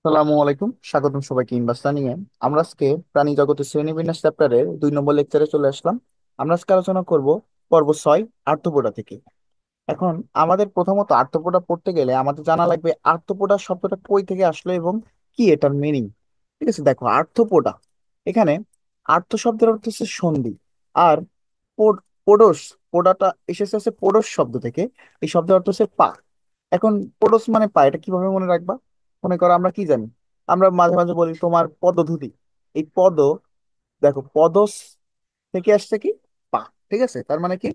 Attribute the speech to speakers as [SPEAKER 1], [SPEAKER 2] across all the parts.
[SPEAKER 1] সালামু আলাইকুম, স্বাগতম সবাইকে ইনভাস্টা নিয়ে। আমরা আজকে প্রাণী জগতের শ্রেণীবিন্যাস চ্যাপ্টারের 2 নম্বর লেকচারে চলে আসলাম। আমরা আজকে আলোচনা করব পর্ব 6 আর্থ্রোপোডা থেকে। এখন আমাদের প্রথমত আর্থ্রোপোডা পড়তে গেলে আমাদের জানা লাগবে আর্থ্রোপোডা শব্দটা কই থেকে আসলো এবং কি এটার মিনিং। ঠিক আছে, দেখো আর্থ্রোপোডা এখানে আর্থ শব্দের অর্থ হচ্ছে সন্ধি। আর পোডোস, পোডাটা এসেছে হচ্ছে পোডোস শব্দ থেকে। এই শব্দের অর্থ হচ্ছে পা। এখন পোডোস মানে পা, এটা কিভাবে মনে রাখবা? মনে করো আমরা কি জানি, আমরা মাঝে মাঝে বলি তোমার পদধূলি। এই পদ, দেখো পদস থেকে আসছে কি পা। ঠিক আছে, তার মানে কি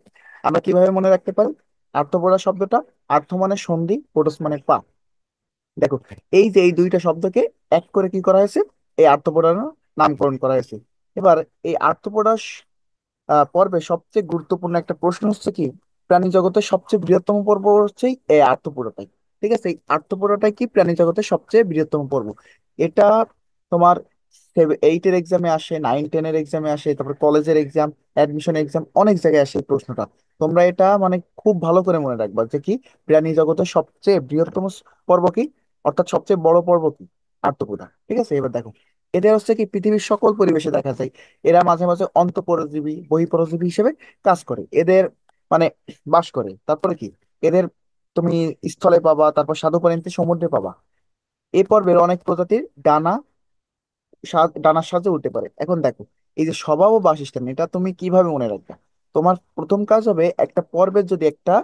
[SPEAKER 1] আমরা কিভাবে মনে রাখতে পারি আর্থপোডা শব্দটা? আর্থ মানে সন্ধি, পোডোস মানে পা। দেখো এই যে এই দুইটা শব্দকে এক করে কি করা হয়েছে, এই আর্থপোডার নামকরণ করা হয়েছে। এবার এই আর্থপোডা পর্বে সবচেয়ে গুরুত্বপূর্ণ একটা প্রশ্ন হচ্ছে কি, প্রাণী জগতের সবচেয়ে বৃহত্তম পর্ব হচ্ছে এই আর্থপোডাটাই। ঠিক আছে, এই আর্থপোডাটাই কি প্রাণী জগতের সবচেয়ে বৃহত্তম পর্ব। এটা তোমার 8-এর এক্সামে আসে, 9-10-এর এক্সামে আসে, তারপর কলেজের এক্সাম, অ্যাডমিশন এক্সাম, অনেক জায়গায় আসে এই প্রশ্নটা। তোমরা এটা মানে খুব ভালো করে মনে রাখবা যে কি প্রাণী জগতের সবচেয়ে বৃহত্তম পর্ব কি, অর্থাৎ সবচেয়ে বড় পর্ব কি, আর্থপোডা। ঠিক আছে, এবার দেখো এটা হচ্ছে কি পৃথিবীর সকল পরিবেশে দেখা যায়। এরা মাঝে মাঝে অন্তঃপরজীবী বহিঃপরজীবী হিসেবে কাজ করে। এদের মানে বাস করে। তারপরে কি এদের তুমি স্থলে পাবা, তারপর স্বাদু পানিতে সমুদ্রে পাবা। এই পর্বের অনেক প্রজাতির ডানার সাহায্যে উঠতে পারে। এখন দেখো এই যে স্বভাব ও বাসস্থান, এটা তুমি কিভাবে মনে রাখবে? তোমার প্রথম কাজ হবে একটা পর্বের যদি একটা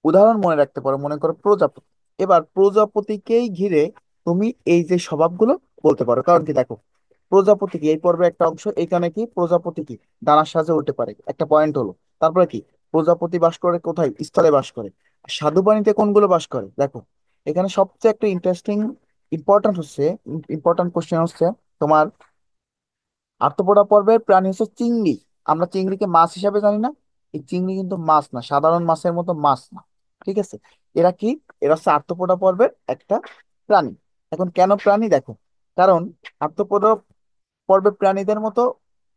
[SPEAKER 1] উদাহরণ মনে রাখতে পারো, মনে করো প্রজাপতি। এবার প্রজাপতিকেই ঘিরে তুমি এই যে স্বভাবগুলো বলতে পারো। কারণ কি দেখো প্রজাপতি কি এই পর্বে একটা অংশ, এইখানে কি প্রজাপতি কি ডানার সাহায্যে উঠতে পারে, একটা পয়েন্ট হলো। তারপরে কি প্রজাপতি বাস করে কোথায়? স্থলে বাস করে। আর স্বাদু পানিতে কোনগুলো বাস করে দেখো। এখানে সবচেয়ে একটা ইন্টারেস্টিং ইম্পর্টেন্ট কোশ্চেন হচ্ছে তোমার আর্থ্রোপোডা পর্বের প্রাণী হচ্ছে চিংড়ি। আমরা চিংড়িকে মাছ হিসাবে জানি না, এই চিংড়ি কিন্তু মাছ না, সাধারণ মাছের মতো মাছ না। ঠিক আছে, এরা কি, এরা হচ্ছে আর্থ্রোপোডা পর্বের একটা প্রাণী। এখন কেন প্রাণী দেখো, কারণ আর্থ্রোপোডা পর্বের প্রাণীদের মতো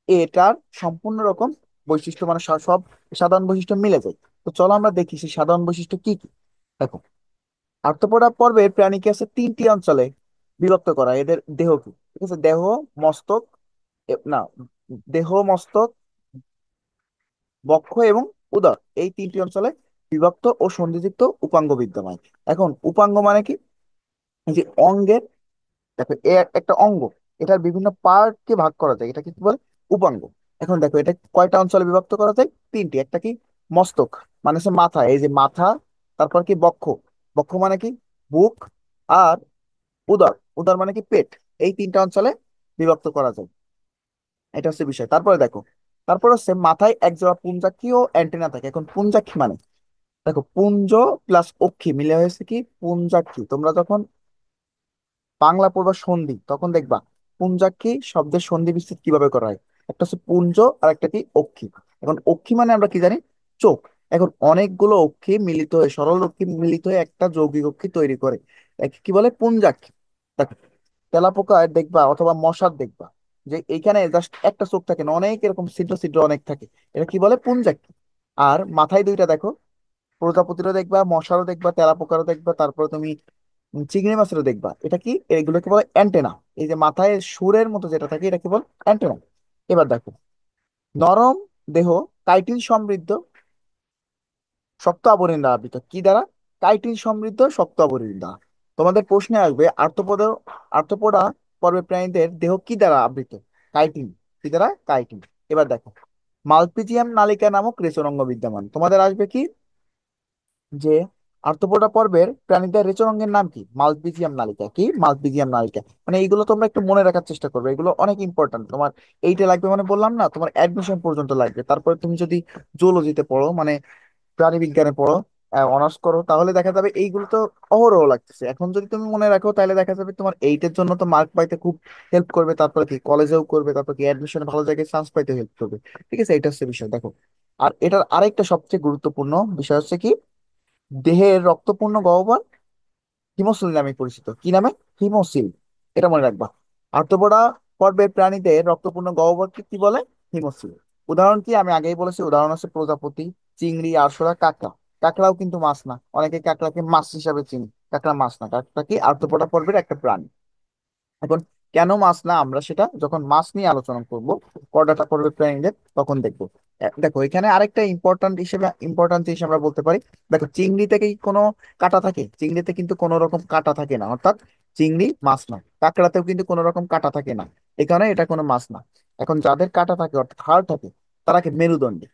[SPEAKER 1] এটার সম্পূর্ণ রকম বৈশিষ্ট্য মানে সব সাধারণ বৈশিষ্ট্য মিলে যায়। তো চলো আমরা দেখি সেই সাধারণ বৈশিষ্ট্য কি কি। দেখো আর্থ্রোপোডা পর্বের প্রাণীকে আছে 3টি অঞ্চলে বিভক্ত করা। এদের দেহ কি, ঠিক আছে, দেহ, মস্তক, না, দেহ, মস্তক, বক্ষ এবং উদর, এই 3টি অঞ্চলে বিভক্ত ও সন্ধিযুক্ত উপাঙ্গ বিদ্যমান। এখন উপাঙ্গ মানে কি, এই যে অঙ্গের, দেখো এ একটা অঙ্গ, এটার বিভিন্ন পার্টকে ভাগ করা যায়, এটা কি বলে উপাঙ্গ। এখন দেখো এটা কয়টা অঞ্চলে বিভক্ত করা যায়? 3টি। একটা কি মস্তক, মানে হচ্ছে মাথা, এই যে মাথা। তারপর কি বক্ষ, বক্ষ মানে কি বুক। আর উদর, উদর মানে কি পেট। এই 3টা অঞ্চলে বিভক্ত করা যায়, এটা হচ্ছে বিষয়। তারপরে দেখো, তারপর হচ্ছে মাথায় এক জোড়া পুঞ্জাক্ষী ও অ্যান্টেনা থাকে। এখন পুঞ্জাক্ষী মানে দেখো পুঞ্জ প্লাস অক্ষী মিলে হয়েছে কি পুঞ্জাক্ষী। তোমরা যখন বাংলা পড়বা সন্ধি তখন দেখবা পুঞ্জাক্ষী শব্দের সন্ধি বিচ্ছেদ কিভাবে করা হয়। একটা হচ্ছে পুঞ্জ আর একটা কি অক্ষী। এখন অক্ষী মানে আমরা কি জানি, চোখ। এখন অনেকগুলো অক্ষী মিলিত হয়ে, সরল অক্ষী মিলিত হয়ে একটা যৌগিক অক্ষী তৈরি করে, একে কি বলে পুঞ্জাক্ষী। দেখো তেলাপোকার দেখবা অথবা মশার দেখবা যে এইখানে জাস্ট একটা চোখ থাকে না, অনেক এরকম ছিদ্র ছিদ্র অনেক থাকে, এটা কি বলে পুঞ্জাক্ষী। আর মাথায় দুইটা দেখো, প্রজাপতিরও দেখবা, মশারও দেখবা, তেলাপোকারও দেখবা, তারপরে তুমি চিংড়ি মাছেরও দেখবা। এটা কি, এগুলোকে বলে অ্যান্টেনা। এই যে মাথায় সুরের মতো যেটা থাকে এটা কি বল অ্যান্টেনা। এবার দেখো নরম দেহ, কাইটিন সমৃদ্ধ, শক্ত আবরণী দ্বারা আবৃত। কি দ্বারা? কাইটিন সমৃদ্ধ শক্ত আবরণী দ্বারা। তোমাদের প্রশ্নে আসবে আর্থ্রোপোডা পর্বের প্রাণীদের দেহ কি দ্বারা আবৃত? কাইটিন। কি দ্বারা? কাইটিন। এবার দেখো মালপিজিয়াম নালিকা নামক রেচনাঙ্গ বিদ্যমান। তোমাদের আসবে কি যে আর্থ্রোপোডা পর্বের প্রাণীদের রেচনাঙ্গের নাম কি? মালপিজিয়াম নালিকা। কি মালপিজিয়াম নালিকা? মানে এইগুলো তোমরা একটু মনে রাখার চেষ্টা করবে, এগুলো অনেক ইম্পর্ট্যান্ট। তোমার এইটা লাগবে মানে বললাম না, তোমার অ্যাডমিশন পর্যন্ত লাগবে। তারপরে তুমি যদি জুলজিতে পড়ো মানে প্রাণী বিজ্ঞানে পড়ো, অনার্স করো, তাহলে দেখা যাবে এইগুলো তো অহরহ লাগতেছে। এখন যদি তুমি মনে রাখো তাহলে দেখা যাবে তোমার এইটের জন্য তো মার্ক পাইতে খুব হেল্প করবে, তারপরে কি কলেজেও করবে, তারপর কি অ্যাডমিশনে ভালো জায়গায় চান্স পাইতে হেল্প করবে। ঠিক আছে, এটা হচ্ছে বিষয়। দেখো আর এটার আরেকটা সবচেয়ে গুরুত্বপূর্ণ বিষয় হচ্ছে কি, দেহের রক্তপূর্ণ গহ্বর হিমোসিল নামে পরিচিত। কি নামে? হিমোসিল। এটা মনে রাখবা। আর্থ্রোপোডা পর্বের প্রাণীদের রক্তপূর্ণ গহ্বরকে কি বলে? হিমোসিল। উদাহরণ কি, আমি আগেই বলেছি, উদাহরণ আছে প্রজাপতি, চিংড়ি, আরশোলা, কাঁকড়া। কাঁকড়াও কিন্তু মাছ না, অনেকে কাঁকড়াকে মাছ হিসাবে চিনি। কাঁকড়া মাছ না, কাঁকড়া কি আর্থ্রোপোডা পর্বের একটা প্রাণী। এখন কেন মাছ না, আমরা সেটা যখন মাছ নিয়ে আলোচনা করব কর্ডাটা পর্বের প্রাণীদের, তখন দেখবো। দেখো এখানে আরেকটা ইম্পর্টেন্ট জিনিস আমরা বলতে পারি। দেখো চিংড়িতে কি কোনো কাঁটা থাকে? চিংড়িতে কিন্তু কোনো রকম কাঁটা থাকে না, অর্থাৎ চিংড়ি মাছ না। কাঁকড়াতেও কিন্তু কোনো রকম কাঁটা থাকে না, এখানে এটা কোনো মাছ না। এখন যাদের কাঁটা থাকে অর্থাৎ হাড় থাকে, তারা কি মেরুদণ্ডী।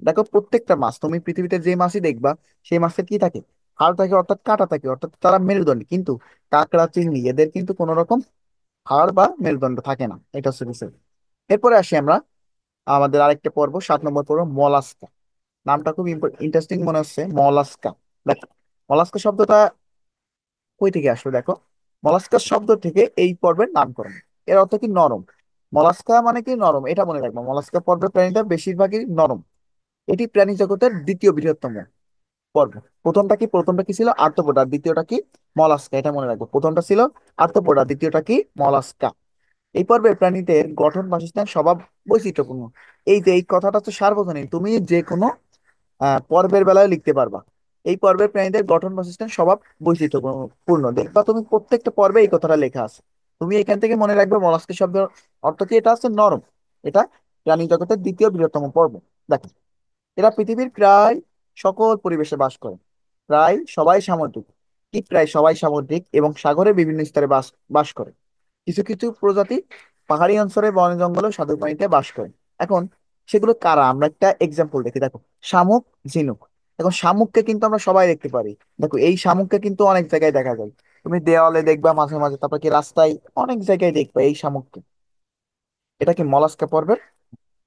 [SPEAKER 1] দেখো প্রত্যেকটা মাছ, তুমি পৃথিবীতে যে মাছই দেখবা, সেই মাছের কি থাকে? হাড় থাকে অর্থাৎ কাঁটা থাকে, অর্থাৎ তারা মেরুদণ্ডী। কিন্তু কাঁকড়া, চিংড়ি এদের কিন্তু কোনো রকম হাড় বা মেরুদণ্ড থাকে না। এটা হচ্ছে বিষয়। এরপরে আসি আমরা আমাদের আরেকটা পর্ব, 7 নম্বর পর্ব, মলাস্কা। নামটা খুব ইন্টারেস্টিং মনে হচ্ছে, মলাস্কা। দেখো মলাস্কা শব্দটা কই থেকে আসলো? দেখো মলাস্কা শব্দ থেকে এই পর্বের নামকরণ। এর অর্থ কি? নরম। মলাস্কা মানে কি? নরম, এটা মনে রাখবো। মলাস্কা পর্বের প্রাণীরা বেশিরভাগই নরম। এটি প্রাণী জগতের দ্বিতীয় বৃহত্তম পর্ব। প্রথমটা কি ছিল? আর্থ্রোপোডা। দ্বিতীয়টা কি? মলাস্কা। এটা মনে রাখবো, প্রথমটা ছিল আর্থ্রোপোডা, দ্বিতীয়টা কি? মলাস্কা। এই পর্বের প্রাণীদের গঠন, বাসস্থান, স্বভাব বৈচিত্র্যপূর্ণ। এই যে এই কথাটা তো সার্বজনীন, তুমি যে কোনো পর্বের বেলায় লিখতে পারবা। এই পর্বের প্রাণীদের গঠন, বাসস্থান, স্বভাব বৈচিত্র্যপূর্ণ, দেখবা তুমি প্রত্যেকটা পর্বে এই কথাটা লেখা আছে। তুমি এখান থেকে মনে রাখবে মলাস্কা শব্দের অর্থ কি? এটা হচ্ছে নরম। এটা প্রাণী জগতের দ্বিতীয় বৃহত্তম পর্ব। দেখো এরা পৃথিবীর প্রায় সকল পরিবেশে বাস করে। প্রায় সবাই সামুদ্রিক এবং সাগরের বিভিন্ন স্তরে বাস বাস করে। কিছু কিছু প্রজাতি পাহাড়ি অঞ্চলে, বন জঙ্গলে, স্বাদু পানিতে বাস করে। এখন সেগুলো কারা, আমরা একটা এক্সাম্পল দেখি। দেখো শামুক, ঝিনুক। এখন শামুককে কিন্তু আমরা সবাই দেখতে পারি। দেখো এই শামুককে কিন্তু অনেক জায়গায় দেখা যায়। তুমি দেওয়ালে দেখবা মাঝে মাঝে, তারপর কি রাস্তায়, অনেক জায়গায় দেখবা এই শামুককে। এটা কি মলাস্কা পর্বের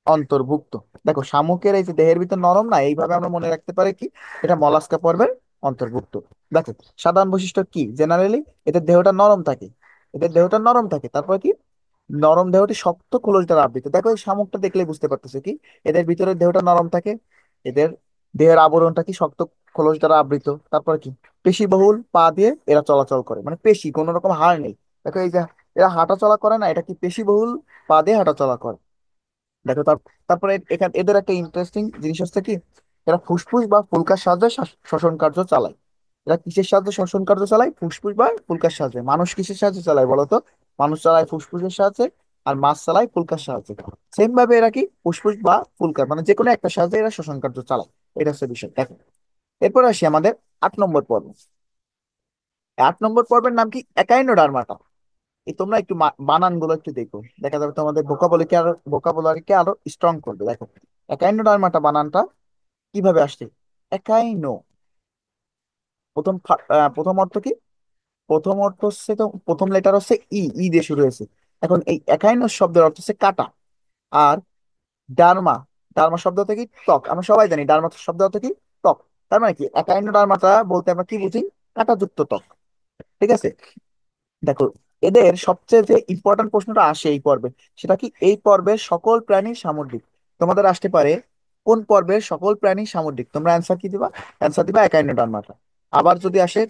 [SPEAKER 1] অন্তর্ভুক্ত। দেখো শামুকের এই যে দেহের ভিতর নরম না, এইভাবে আমরা মনে রাখতে পারি কি এটা মলাস্কা পর্বের অন্তর্ভুক্ত। দেখো সাধারণ বৈশিষ্ট্য কি? জেনারেলি এদের দেহটা নরম থাকে। তারপর কি? নরম দেহটি শক্ত খোলস দ্বারা আবৃত। দেখো এই শামুকটা দেখলে বুঝতে পারতেছো কি এদের ভিতরের দেহটা নরম থাকে। এদের দেহের আবরণটা কি? শক্ত খোলস দ্বারা আবৃত। তারপর কি? পেশিবহুল পা দিয়ে এরা চলাচল করে, মানে পেশি, কোনো রকম হাড় নেই। দেখো এই যে এরা হাঁটা চলা করে না, এটা কি? পেশিবহুল পা দিয়ে হাঁটা চলা করে। দেখো তারপরে এখানে এদের একটা ইন্টারেস্টিং জিনিস হচ্ছে কি, এরা ফুসফুস বা ফুলকার সাহায্যে শ্বসন কার্য চালায়। এরা কিসের সাহায্যে শ্বসন কার্য চালায়? ফুসফুস বা ফুলকার সাহায্যে। মানুষ কিসের সাহায্যে চালায় বলো তো? মানুষ চালায় ফুসফুসের সাহায্যে, আর মাছ চালায় ফুলকার সাহায্যে। সেম ভাবে এরা কি ফুসফুস বা ফুলকার, মানে যে কোনো একটা সাহায্যে এরা শ্বসন কার্য চালায়। এটা হচ্ছে বিষয়। দেখো এরপর আসি আমাদের 8 নম্বর পর্ব। 8 নম্বর পর্বের নাম কি? একাইনোডার্মাটা। এই তোমরা একটু বানান গুলো একটু দেখো, দেখা যাবে তোমাদের ভোকাবুলারিকে আরো স্ট্রং করবে। দেখো একাইনোডার্মাটা বানানটা কিভাবে আসছে? একাইনো, প্রথম অর্থ কি? প্রথম অর্থ হচ্ছে, তো প্রথম লেটার হচ্ছে ই, ই দিয়ে শুরু হয়েছে। এখন এই একাইনো শব্দের অর্থ হচ্ছে কাটা। আর ডার্মা, ডার্মা শব্দ অর্থ কি? ত্বক। আমরা সবাই জানি ডার্মা শব্দ অর্থ কি? ত্বক। তার মানে কি একাইনোডার্মাটা বলতে আমরা কি বুঝি? কাঁটাযুক্ত ত্বক। ঠিক আছে। দেখো এদের সবচেয়ে যে ইম্পর্টেন্ট প্রশ্নটা আসে এই পর্বে, সেটা কি? এই পর্বের সকল প্রাণী সামুদ্রিক। তোমাদের আসতে পারে কোন পর্বের সকল প্রাণী সামুদ্রিক, তোমরা অ্যান্সার কি দিবা? অ্যান্সার দিবা একাইনোডার্মাটা। আবার যদি আসে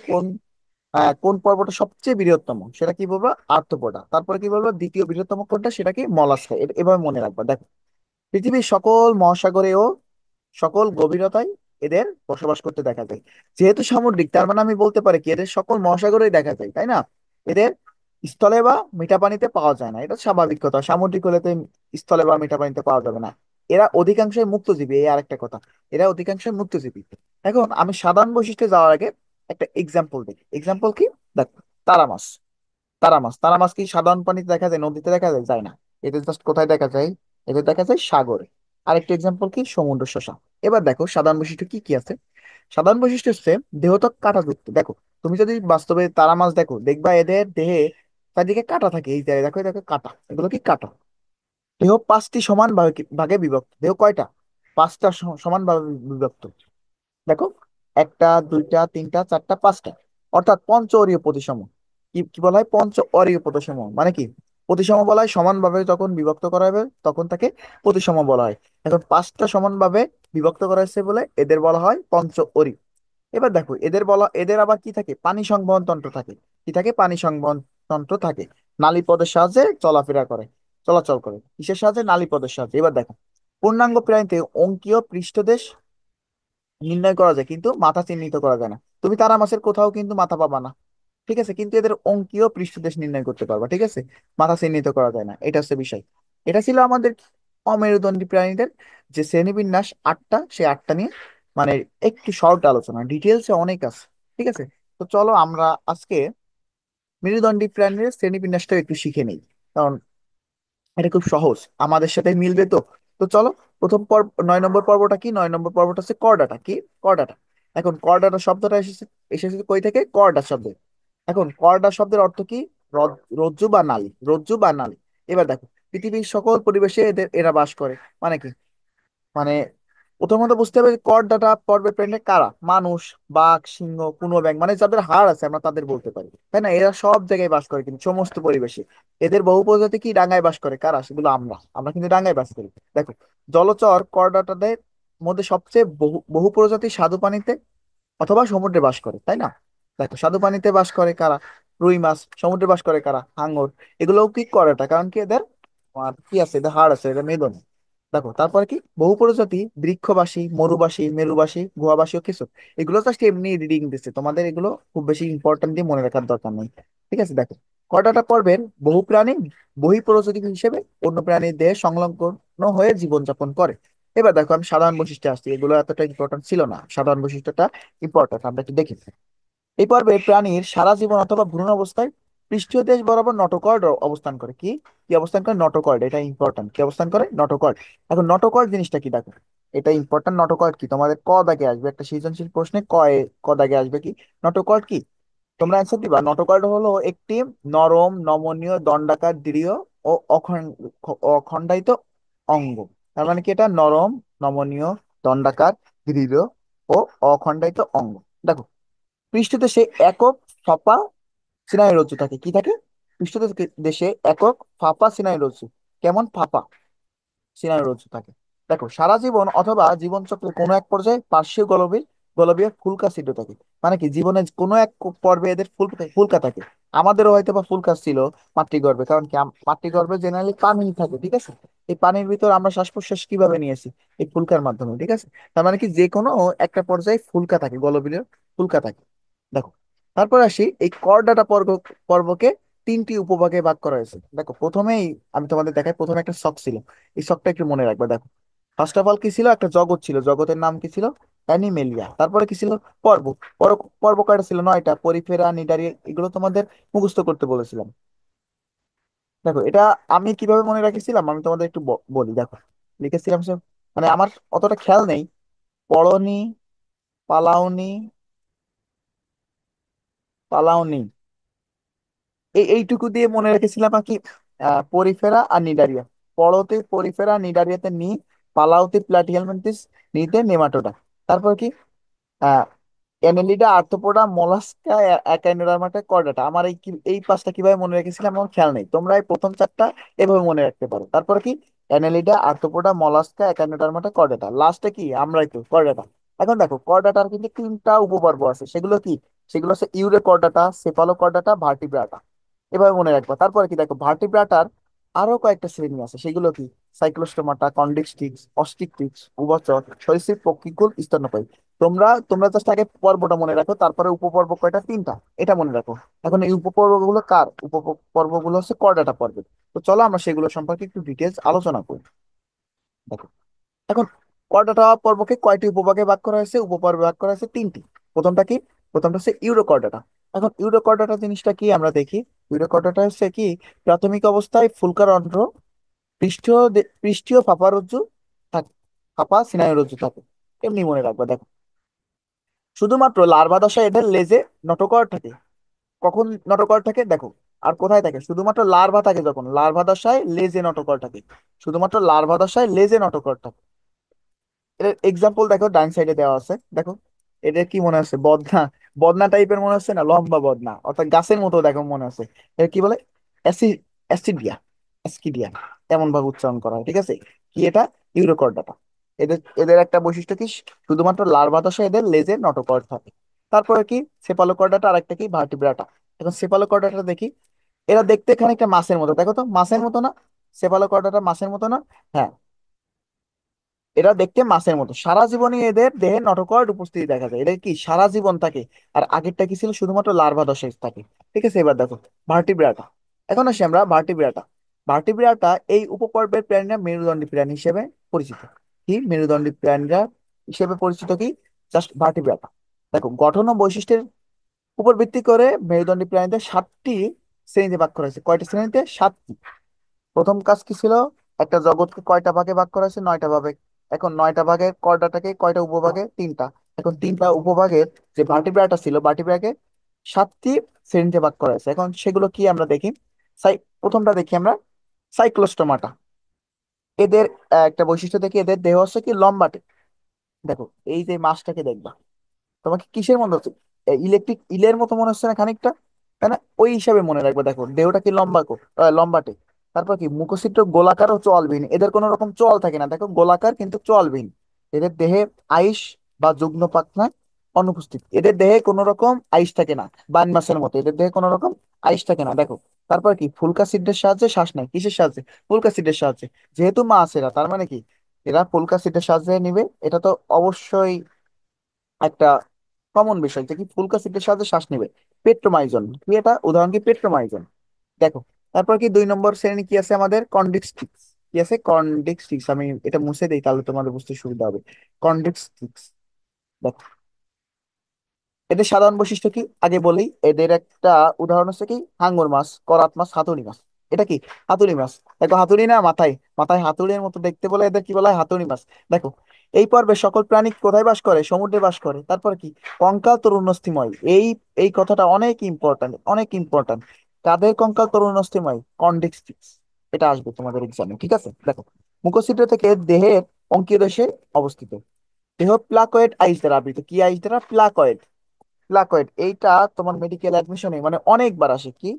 [SPEAKER 1] কোন পর্বটা সবচেয়ে বৃহত্তম, সেটা কি বলবো? আর্থ্রোপোডা। তারপরে কি বলবো? দ্বিতীয় বৃহত্তম কোনটা, সেটা কি? মলাস্কা। এভাবে মনে রাখবা। দেখো পৃথিবীর সকল মহাসাগরে ও সকল গভীরতায় এদের বসবাস করতে দেখা যায়। যেহেতু সামুদ্রিক, তার মানে আমি বলতে পারি কি এদের সকল মহাসাগরেই দেখা যায়, তাই না? এদের স্থলে বা মিঠা পানিতে পাওয়া যায় না, এটা স্বাভাবিক কথা। সামুদ্রিক হলে তো স্থলে বা মিঠা পানিতে পাওয়া যাবে না। এরা অধিকাংশই মুক্তজীবী, এই আরেকটা কথা। এরা অধিকাংশই মুক্তজীবী। এখন আমি সাধারণ বৈশিষ্ট্যে যাওয়ার আগে একটা এক্সাম্পল দেখি। এক্সাম্পল কি? দেখ, তারা মাছ। তারা মাছ কি সাধারণ পানিতে দেখা যায়? নদীতে দেখা যায়? যায় না। এদের জাস্ট কোথায় দেখা যায়? এদের দেখা যায় সাগরে। আরেকটা এক্সাম্পল কি? সমুদ্র শসা। এবার দেখো সাধারণ বৈশিষ্ট্য কি কি আছে। সাধারণ বৈশিষ্ট্য হচ্ছে দেহত্বক কাঁটাযুক্ত। দেখো তুমি যদি বাস্তবে তারা মাছ দেখো, দেখবা এদের দেহে চারদিকে কাঁটা থাকে। এই যে দেখো, দেখো কাঁটা, এগুলো কি? কাঁটা। দেহ 5টি সমান ভাগে বিভক্ত। দেহ কয়টা? 5টা সমান ভাবে বিভক্ত। দেখো একটা, দুইটা, তিনটা, চারটা, 5টা, অর্থাৎ পঞ্চ অরীয় প্রতিসম। কি কি বলা হয়? পঞ্চ অরীয় প্রতিসম মানে কি? প্রতিসম বলা হয় সমানভাবে যখন বিভক্ত করা হবে তখন তাকে প্রতিসম বলা হয়। এখন 5টা সমানভাবে বিভক্ত করা হয়েছে বলে এদের বলা হয় পঞ্চ অরী। এবার দেখো এদের আবার কি থাকে? পানি সংবহন তন্ত্র থাকে। কি থাকে? পানি সংবহন তন্ত্র থাকে। নালী পদের সাহায্যে চলাচল করে। কিসের সাহায্যে? নালী পদের সাহায্যে। এবার দেখো পূর্ণাঙ্গ প্রাণীতে অঙ্কীয় পৃষ্ঠদেশ নির্ণয় করা যায়, কিন্তু মাথা চিহ্নিত করা যায় না। তুমি তারা মাছের কোথাও কিন্তু মাথা পাবা না, ঠিক আছে, কিন্তু এদের অঙ্কীয় পৃষ্ঠদেশ নির্ণয় করতে পারবা, ঠিক আছে। মাথা চিহ্নিত করা যায় না, এটা হচ্ছে বিষয়। এটা ছিল আমাদের অমেরুদণ্ডী প্রাণীদের যে শ্রেণীবিন্যাস আটটা, সেই আটটা নিয়ে মানে একটু শর্ট আলোচনা, ডিটেলসে অনেক আছে, ঠিক আছে। তো চলো আমরা আজকে মেরুদণ্ডী প্রাণীর শ্রেণীবিন্যাসটা একটু শিখে নেই, কারণ এটা খুব সহজ, আমাদের সাথে মিলবে তো। তো চলো, প্রথম পর্ব, 9 নম্বর পর্বটা কি? 9 নম্বর পর্বটা হচ্ছে করডাটা। কি? করডাটা। এখন করডাটা শব্দটা এসেছে, এসেছে কই থেকে? করডা শব্দ। এখন করডা শব্দের অর্থ কি? রজ্জু বা নালী, রজ্জু বা নালী। এবার দেখো, পৃথিবীর সকল পরিবেশে এরা বাস করে। মানে কি? মানে প্রথমত বুঝতে হবে করডাটা পর্বের প্রাণী কারা। মানুষ, বাঘ, সিংহ, কুনো ব্যাঙ, মানে যাদের হাড় আছে আমরা তাদের বলতে পারি, তাই না? এরা সব জায়গায় বাস করে, কিন্তু সমস্ত পরিবেশে। এদের বহু প্রজাতি কি ডাঙায় বাস করে, কারা সেগুলো? আমরা আমরা কিন্তু ডাঙায় বাস করি। দেখো, জলচর করডাটাদের মধ্যে সবচেয়ে বহু বহু প্রজাতি স্বাদু পানিতে অথবা সমুদ্রে বাস করে, তাই না? দেখো, স্বাদু পানিতে বাস করে কারা? রুই মাছ। সমুদ্রে বাস করে কারা? হাঙর। এগুলোও কি করে, কারণ কি এদের কি আছে, এদের হাড় আছে, এদের মেদন। দেখো, তারপরে কি বহু প্রজাতি বৃক্ষবাসী, মরুবাসী, মেরুবাসী, গুহাবাসী ও কিছু। এগুলো জাস্ট এমনি রিডিং দিচ্ছে তোমাদের, এগুলো খুব বেশি ইম্পর্টেন্ট দিয়ে মনে রাখার দরকার নেই, ঠিক আছে। দেখো, কয়টাটা পর্বের বহু প্রাণী বহি প্রজাতি হিসেবে অন্য প্রাণীর দেহে সংলগ্ন হয়ে জীবনযাপন করে। এবার দেখো, আমি সাধারণ বৈশিষ্ট্য আসছি, এগুলো এতটা ইম্পর্টেন্ট ছিল না, সাধারণ বৈশিষ্ট্যটা ইম্পর্টেন্ট, আমরা একটু দেখি। এই পর্বে প্রাণীর সারা জীবন অথবা ভ্রূণ অবস্থায় পৃষ্ঠীয় দেশ বরাবর নটোকর্ড অবস্থান করে। কি কি অবস্থান করে? নটোকর্ড, এটা ইম্পর্টেন্ট। কি অবস্থান করে? নটোকর্ড। এখন নটোকর্ড জিনিসটা কি দেখো, এটা ইম্পর্টেন্ট। নটোকর্ড কি? তোমাদের ক দাগে আসবে একটা সৃজনশীল প্রশ্নে, ক দাগে আসবে কি নটোকর্ড কি? তোমরা অ্যান্সার দিবা। নটোকর্ড হলো একটি নরম, নমনীয়, দণ্ডাকার, দৃঢ় ও অখণ্ডায়িত অঙ্গ। তার মানে কি? এটা নরম, নমনীয়, দণ্ডাকার, দৃঢ় ও অখণ্ডায়িত অঙ্গ। দেখো, পৃষ্ঠদেশে একক ফাঁপা স্নায়ুরজ্জু থাকে। কি থাকে? পৃষ্ঠদেশে একক ফাঁপা স্নায়ুরজ্জু। কেমন ফাঁপা স্নায়ুরজ্জু থাকে? দেখো, সারা জীবন অথবা জীবন চক্রের কোনো এক পর্যায়ে পার্শ্বীয় গলবিল গলবীয় ফুলকা ছিদ্র থাকে। মানে কি? জীবনের কোনো এক পর্বে এদের ফুলকা থাকে। আমাদেরও হয়তো বা ফুলকা ছিল মাতৃগর্ভে, কারণ কি মাতৃগর্ভে জেনারেলি পানি থাকে, ঠিক আছে। এই পানির ভিতর আমরা শ্বাস প্রশ্বাস কিভাবে নিয়েছি? এই ফুলকার মাধ্যমে, ঠিক আছে। তার মানে কি, যে কোনো একটা পর্যায়ে ফুলকা থাকে, গলবিলীয় ফুলকা থাকে। দেখো, তারপর আসি এই করডাটা পর্বকে তিনটি উপভাগে ভাগ করা হয়েছে। দেখো, প্রথমেই আমি তোমাদের দেখাই, প্রথমে একটা শক ছিল, এই শখটা একটু মনে রাখবে। দেখো, ফার্স্ট অফ অল কি ছিল? একটা জগৎ ছিল, জগতের নাম কি ছিল? অ্যানিমেলিয়া। তারপরে কি ছিল? পর্ব। পর্ব পর্ব কয়টা ছিল? 9টা। পরিফেরা, নিডারি, এগুলো তোমাদের মুখস্থ করতে বলেছিলাম। দেখো, এটা আমি কিভাবে মনে রাখেছিলাম আমি তোমাদের একটু বলি। দেখো, লিখেছিলাম সব, মানে আমার অতটা খেয়াল নেই। পড়নি, পালাওনি, পালাওনি, এইটুকু দিয়ে মনে রেখেছিলাম আর কি। পরিফেরা আর নিডারিয়া। পড়তে পরিফেরা, নিডারিয়াতে নি, পালাওতে প্লাটিহেলমিনথেস, নিতে নেমাটোডা। তারপর কি? আহ Annelida, Arthropoda, Mollusca, Echinodermata, chordata. আমার এই পাঁচটা কিভাবে মনে রেখেছিলাম আমার খেয়াল নেই, তোমরা এই প্রথম চারটা এভাবে মনে রাখতে পারো। তারপর কি? Annelida, Arthropoda, Mollusca, Echinodermata, Chordata. লাস্টে কি? আমরাই তো, কর্ডাটা। এখন দেখো, কর্ডাটার কিন্তু তিনটা উপপর্ব আছে, সেগুলো কি? সেগুলো হচ্ছে ইউরে কর্ডাটা, সেফালো কর্ডাটা, ভার্টিব্রাটা। এভাবে মনে রাখবা। তারপরে কি? দেখো, ভার্টিব্রাটার আরো কয়েকটা শ্রেণী আছে, সেগুলো কি? সাইক্লোস্টোমাটা, কন্ডিক্সটিক্স, অস্টিকটিক্স, উভচর, সরীসৃপ, পক্ষীকুল, স্তন্যপায়ী। তোমরা জাস্ট আগে পর্বটা মনে রাখো, তারপরে উপপর্ব কয়টা? তিনটা, এটা মনে রাখো। এখন এই উপপর্বগুলো কার? উপপর্বগুলো হচ্ছে করডাটা পর্বের। তো চলো আমরা সেগুলো সম্পর্কে একটু ডিটেলস আলোচনা করি। দেখো, এখন করডাটা পর্বকে কয়টি উপভাগে ভাগ করা হয়েছে? উপপর্বে ভাগ করা হয়েছে তিনটি। প্রথমটা কি? প্রথমটা হচ্ছে ইউরোকর্ডাটা। এখন ইউরোকর্ডাটা জিনিসটা কি আমরা দেখি। ইউরোকর্ডাটা হচ্ছে কি? প্রাথমিক অবস্থায় ফুলকার অন্ধ্র, পৃষ্ঠীয় ফাঁপা রজ্জু থাকে, ফাঁপা স্নায়ুরজ্জু থাকে। এমনি মনে রাখবা। দেখো, শুধুমাত্র লার্ভা দশায় এদের লেজে নটোকর থাকে। কখন নটোকর থাকে? দেখো, আর কোথায় থাকে? শুধুমাত্র লার্ভা থাকে যখন, লার্ভা দশায় লেজে নটোকর থাকে। শুধুমাত্র লার্ভা দশায় লেজে নটোকর থাকে। এর এক্সাম্পল দেখো, ডান সাইডে দেওয়া আছে। দেখো, এটা কি মনে আছে? বদনা। বদনা টাইপের মনে হচ্ছে না? লম্বা বদনা, অর্থাৎ গাছের মতো দেখো মনে আছে। এটা কি বলে? অ্যাসি অ্যাসিডিয়া, অ্যাসকিডিয়া, এমন ভাবে উচ্চারণ করা হয়, ঠিক আছে। কি এটা? ইউরোকর্ডাটা। এদের এদের একটা বৈশিষ্ট্য কি? শুধুমাত্র লার্ভা দশায় এদের লেজে নটোকর্ড থাকে। তারপরে কি? সেপালোকর্ডাটা। আর একটা কি? ভার্টিব্রাটা। এখন সেপালোকর্ডাটা দেখি। এরা দেখতে খানিকটা মাছের মতো, দেখো তো, মাছের মতো না? সেপালোকর্ডাটা মাছের মতো না? হ্যাঁ, এরা দেখতে মাছের মতো, সারা জীবনই এদের দেহে নটোকর্ড উপস্থিতি দেখা যায়, এটা কি সারা জীবন থাকে। আর আগেরটা কি ছিল, শুধুমাত্র লার্ভা দশায় থাকে। ঠিক আছে, এবার দেখো ভার্টিব্রাটা। এখন আসি আমরা ভার্টিব্রাটা। ভার্টিব্রাটা এই উপপর্বের প্রাণীরা মেরুদণ্ডী প্রাণী হিসেবে পরিচিত। কি মেরুদণ্ডী প্রাণীরা হিসেবে পরিচিত কি, জাস্ট ভার্টিব্রাটা। দেখো গঠন ও বৈশিষ্ট্যের উপর ভিত্তি করে মেরুদণ্ডী প্রাণীদের 7টি শ্রেণীতে ভাগ করা হয়েছে। কয়টা শ্রেণীতে? 7টি। প্রথম কাজ কি ছিল, একটা জগৎকে কয়টা ভাগে ভাগ করা হয়েছে? 9টা ভাগে। এখন 9টা ভাগের কয়টাকে কয়টা উপভাগে? 3টা। এখন 3টা উপভাগের যে ভার্টিব্রাটা ছিল, ভার্টিব্রাকে 7টি শ্রেণীতে ভাগ করা হয়েছে। এখন সেগুলো কি আমরা দেখি। প্রথমটা দেখি আমরা, সাইক্লোস্টোমাটা। এদের একটা বৈশিষ্ট্য দেখি, এদের দেহ হচ্ছে কি লম্বাটে। দেখো এই যে মাছটাকে দেখবা, তোমাকে কিসের মনে হচ্ছে? ইলেকট্রিক ইলের মতো মনে হচ্ছে না খানিকটা, তাই না? ওই হিসাবে মনে রাখবে। দেখো দেহটা কি লম্বাটে। তারপর কি মুখছিদ্র গোলাকার ও চোয়ালবিহীন, এদের কোনো রকম চোয়াল থাকে না, দেখো গোলাকার কিন্তু চোয়ালবিহীন। এদের দেহে আইস বা যুগ্ম পাখনা অনুপস্থিত, এদের দেহে কোনো রকম আইস থাকে না। বান মাছের মতো এদের দেহে কোনো রকম আইস থাকে না। দেখো তারপর কি ফুলকা সিডের সাহায্যে শ্বাস নেয়, কিসের সাহায্যে? ফুলকা সিডের সাহায্যে। যেহেতু মাছ এরা, তার মানে কি এরা ফুলকা সিডের সাহায্যে নিবে, এটা তো অবশ্যই একটা কমন বিষয় যে কি ফুলকা সিটের সাহায্যে শ্বাস নেবে। পেট্রোমাইজন কি, এটা উদাহরণ কি পেট্রোমাইজন। দেখো তারপর কি 2 নম্বর শ্রেণী কি আছে আমাদের, কন্ডিক্সটিক্স। কি আছে? কন্ডিক্সটিক্স। আমি এটা মুছে দিই তাহলে তোমাদের বুঝতে সুবিধা হবে। কন্ডিক্সটিক্স। দেখো এদের সাধারণ বৈশিষ্ট্য কি আগে বলি। এদের একটা উদাহরণ হচ্ছে কি হাঙ্গর মাছ, করাত মাছ, হাতুড়ি মাছ। এটা কি? হাতুড়ি মাছ। দেখো হাতুড়ি না, মাথায় মাথায় হাতুড়ির মতো দেখতে বলে এদের কি বলা হয়? হাতুড়ি মাছ। দেখো এই পর্বে সকল প্রাণী কোথায় বাস করে? সমুদ্রে বাস করে। তারপর কি কঙ্কাল তরুণস্থিময়। এই কথাটা অনেক ইম্পর্ট্যান্ট, অনেক ইম্পর্ট্যান্ট। কাদের কঙ্কাল তরুণস্থিময়? কন্ডিক্সটিক্স। এটা আসবে তোমাদের এক্সামে, ঠিক আছে? দেখো মুখছিদ্র থেকে দেহের অঙ্কীয় দেশে অবস্থিত। দেহ প্লাকয়েড আইস দ্বারা আবৃত। কি আইস দ্বারা? প্লাকয়েড। প্লাকয়েড এইটা তোমার মেডিকেল অ্যাডমিশনে মানে অনেকবার আসে। কি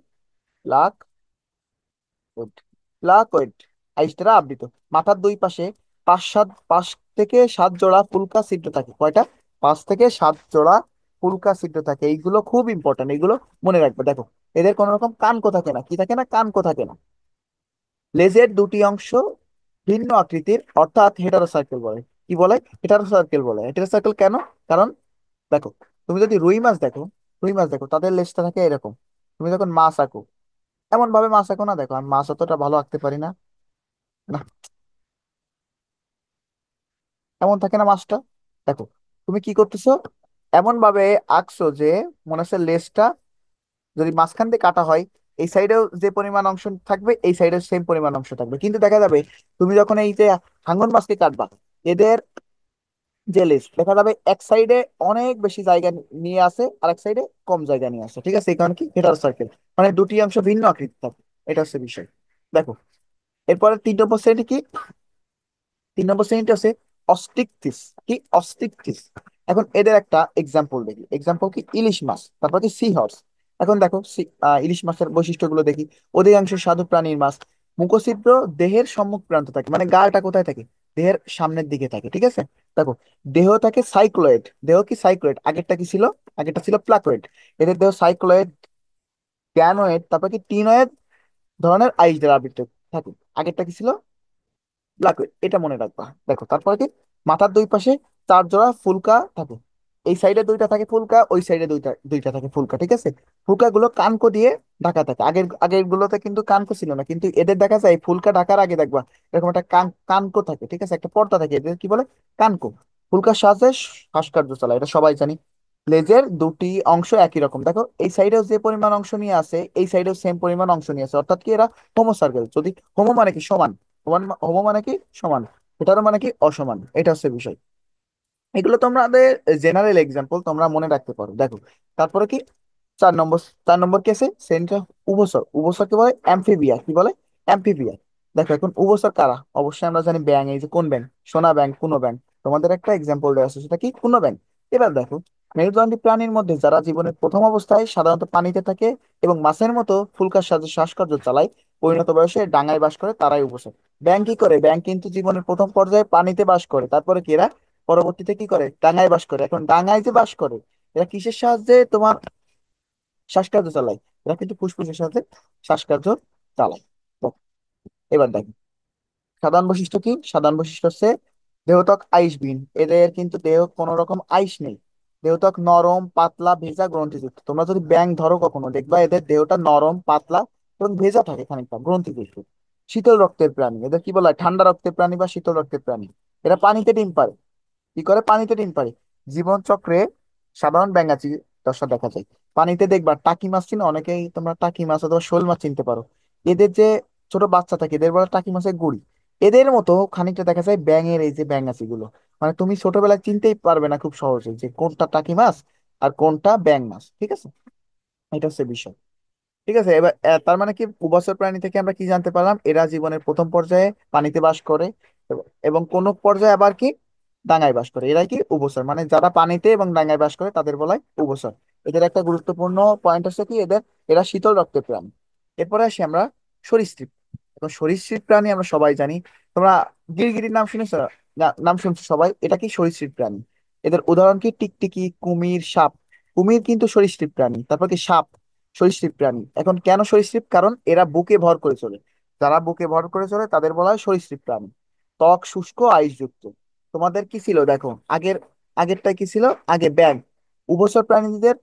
[SPEAKER 1] প্লাকয়েড? প্লাকয়েড আইস দ্বারা আবৃত। মাথার দুই পাশে 5 থেকে 7 জোড়া ফুলকা ছিদ্র থাকে। কয়টা? 5 থেকে 7 জোড়া ফুলকা ছিদ্র থাকে। এইগুলো খুব ইম্পর্টেন্ট, এইগুলো মনে রাখবে। দেখো এদের কোনো রকম কানকো থাকে না। কি থাকে না? কানকো থাকে না। লেজের দুটি অংশ ভিন্ন আকৃতির, অর্থাৎ হেটারোসার্কেল বলে। কি বলে? হেটারোসার্কেল বলে। হেটারোসার্কেল কেন? কারণ দেখো তুমি যদি রুই মাছ দেখো তাদের লেজটা থাকে এরকম। তুমি যখন মাছ আঁকো, এমন ভাবে মাছ আঁকো না। দেখো আমি মাছ অতটা ভালো আঁকতে পারি না, না এমন থাকে না মাছটা। দেখো তুমি কি করতেছো, এমন ভাবে আঁকছো যে মনে হচ্ছে লেজটা যদি মাঝখান দিয়ে কাটা হয়, এই সাইডেও যে পরিমাণ অংশ থাকবে, এই সাইডেও সেম পরিমাণ অংশ থাকবে। কিন্তু দেখা যাবে তুমি যখন এই যে হাঙ্গর মাছকে কাটবা, এদের যে লিস্ট দেখা যাবে এক সাইডে অনেক বেশি জায়গা নিয়ে আসে, আর এক সাইডে কম জায়গা নিয়ে আসে। ঠিক আছে, এই কারণে কি হেটার সার্কেল, মানে দুটি অংশ ভিন্ন আকৃতি থাকে। এটা হচ্ছে বিষয়। দেখো এরপরে 3 নম্বর শ্রেণী কি, 3 নম্বর শ্রেণীটা আছে অস্টিকটিস। কি? অস্টিকটিস। এখন এদের একটা এক্সাম্পল দেখি। এক্সাম্পল কি? ইলিশ মাছ, তারপর কি সি হর্স। এখন দেখো ইলিশ মাছের বৈশিষ্ট্যগুলো দেখি। অধিকাংশ স্বাদু প্রাণীর মাছ মুখছিদ্র দেহের সম্মুখ প্রান্ত থাকে, মানে গালটা কোথায় থাকে? দেহের সামনের দিকে থাকে। ঠিক আছে, দেখো দেহ থাকে সাইক্লয়েড। দেহ কি? সাইক্লয়েড। আগেরটা কি ছিল? আগেরটা ছিল প্লাকয়েড। এদের দেহ সাইক্লয়েড, গ্যানোয়েড, তারপর কি টিনয়েড ধরনের আইস দ্বারা আবৃত থাকে। আগেরটা কি ছিল? লাগবে, এটা মনে রাখবা। দেখো তারপরে কি মাথার দুই পাশে 4 জোড়া ফুলকা থাকে। এই সাইডে দুইটা থাকে ফুলকা, ওই সাইডে দুইটা দুইটা থাকে ফুলকা। ঠিক আছে, ফুলকা গুলো কানকো দিয়ে ঢাকা থাকে। আগের আগের গুলোতে কিন্তু কানকো ছিল না, কিন্তু এদের দেখা যায় ফুলকা ঢাকার আগে দেখবা এরকম একটা কানকো থাকে। ঠিক আছে, একটা পর্দা থাকে, এদের কি বলে? কানকো। ফুলকার সাহায্যে শ্বাসকার্য চালায়, এটা সবাই জানি। লেজের দুটি অংশ একই রকম। দেখো এই সাইডেও যে পরিমাণ অংশ নিয়ে আছে, এই সাইডেও সেম পরিমাণ অংশ নিয়ে আছে। অর্থাৎ কি এরা হোমো সার্কেল। যদি হোমো মানে কি? সমান। হোমো মানে কি? সমান। এটারও মানে কি? অসমান। এটা হচ্ছে বিষয়। এগুলো তোমাদের জেনারেল এক্সাম্পল, তোমরা মনে রাখতে পারো। দেখো তারপরে কি 4 নম্বর, 4 নম্বর কি আছে সেন্টার? উভচর। উভচরকে বলে অ্যামফিবিয়া। কি বলে? অ্যামফিবিয়া। দেখো এখন উভচর কারা? অবশ্যই আমরা জানি ব্যাং। এই যে কোন ব্যাং? সোনা ব্যাং, কুনো ব্যাং। তোমাদের একটা এক্সাম্পল দেওয়া আছে, সেটা কি? কুনো ব্যাং। এবার দেখো মেরুদণ্ডী প্রাণীর মধ্যে যারা জীবনের প্রথম অবস্থায় সাধারণত পানিতে থাকে এবং মাছের মতো ফুলকার সাহায্যে শ্বাসকার্য চালায়, পরিণত বয়সে ডাঙায় বাস করে, তারাই উভচর। ব্যাং কি করে? ব্যাং কিন্তু জীবনের প্রথম পর্যায়ে পানিতে বাস করে, তারপরে কি এরা পরবর্তীতে কি করে? ডাঙায় বাস করে। এখন ডাঙায় যে বাস করে, এরা কিসের সাহায্যে তোমার শ্বাসকার্য চালায়? এরা কিন্তু ফুসফুসের সাথে শ্বাসকার্য চালায়। তো এবার দেখো সাধারণ বৈশিষ্ট্য কি। সাধারণ বৈশিষ্ট্য হচ্ছে দেহত্বক আইসবিহীন, এদের কিন্তু দেহ কোনো রকম আইস নেই। দেহত্বক নরম পাতলা ভেজা গ্রন্থিযুক্ত। তোমরা যদি ব্যাঙ ধরো কখনো দেখবা এদের দেহটা নরম পাতলা এবং ভেজা থাকে খানিকটা গ্রন্থিযুক্ত। শীতল রক্তের প্রাণী, এদের কি বলা হয় ঠান্ডা রক্তের প্রাণী বা শীতল রক্তের প্রাণী। এরা পানিতে ডিম পারে। কি করে? পানিতে ডিম পারে। জীবন চক্রে সাধারণ ব্যাঙাচি দশা দেখা যায়। পানিতে দেখবা টাকি মাছ চিনো অনেকেই, তোমরা টাকি মাছ অথবা শোল মাছ চিনতে পারো। এদের যে ছোট বাচ্চা থাকে এদের বলে টাকি মাছের গুড়ি। এদের মতো খানিকটা দেখা যায় ব্যাঙের এই যে ব্যাঙাচি গুলো। মানে তুমি ছোটবেলায় চিনতেই পারবে না খুব সহজে যে কোনটা টাকি মাছ আর কোনটা ব্যাঙ মাছ, ঠিক আছে? এটা হচ্ছে বিষয়। ঠিক আছে, এবার তার মানে কি উভচর প্রাণী থেকে আমরা কি জানতে পারলাম? এরা জীবনের প্রথম পর্যায়ে পানিতে বাস করে এবং কোন পর্যায়ে আবার কি ডাঙায় বাস করে। এরাই কি উভচর, মানে যারা পানিতে এবং ডাঙায় বাস করে তাদের বলা হয় উভচর। এদের একটা গুরুত্বপূর্ণ পয়েন্ট হচ্ছে কি এরা শীতল রক্তের প্রাণী। এরপরে আসি আমরা সরীসৃপ। এখন সরীসৃপ প্রাণী আমরা সবাই জানি। তোমরা গিরগিটির নাম শুনেছো? নাম শুনছো সবাই, এটা কি সরীসৃপ প্রাণী। এদের উদাহরণ কি টিকটিকি, কুমির, সাপ। কুমির কিন্তু সরীসৃপ প্রাণী। তারপর কি সাপ সরীসৃপ প্রাণী। এখন কেন সরীসৃপ? কারণ এরা বুকে ভর করে চলে। যারা বুকে ভর করে চলে তাদের বলা হয় সরীসৃপ প্রাণী। ত্বক শুষ্ক আইসযুক্ত। তোমাদের কি ছিল দেখো, আগেরটা কি ছিল? আগে ব্যাঙ। উভচর প্রাণীদের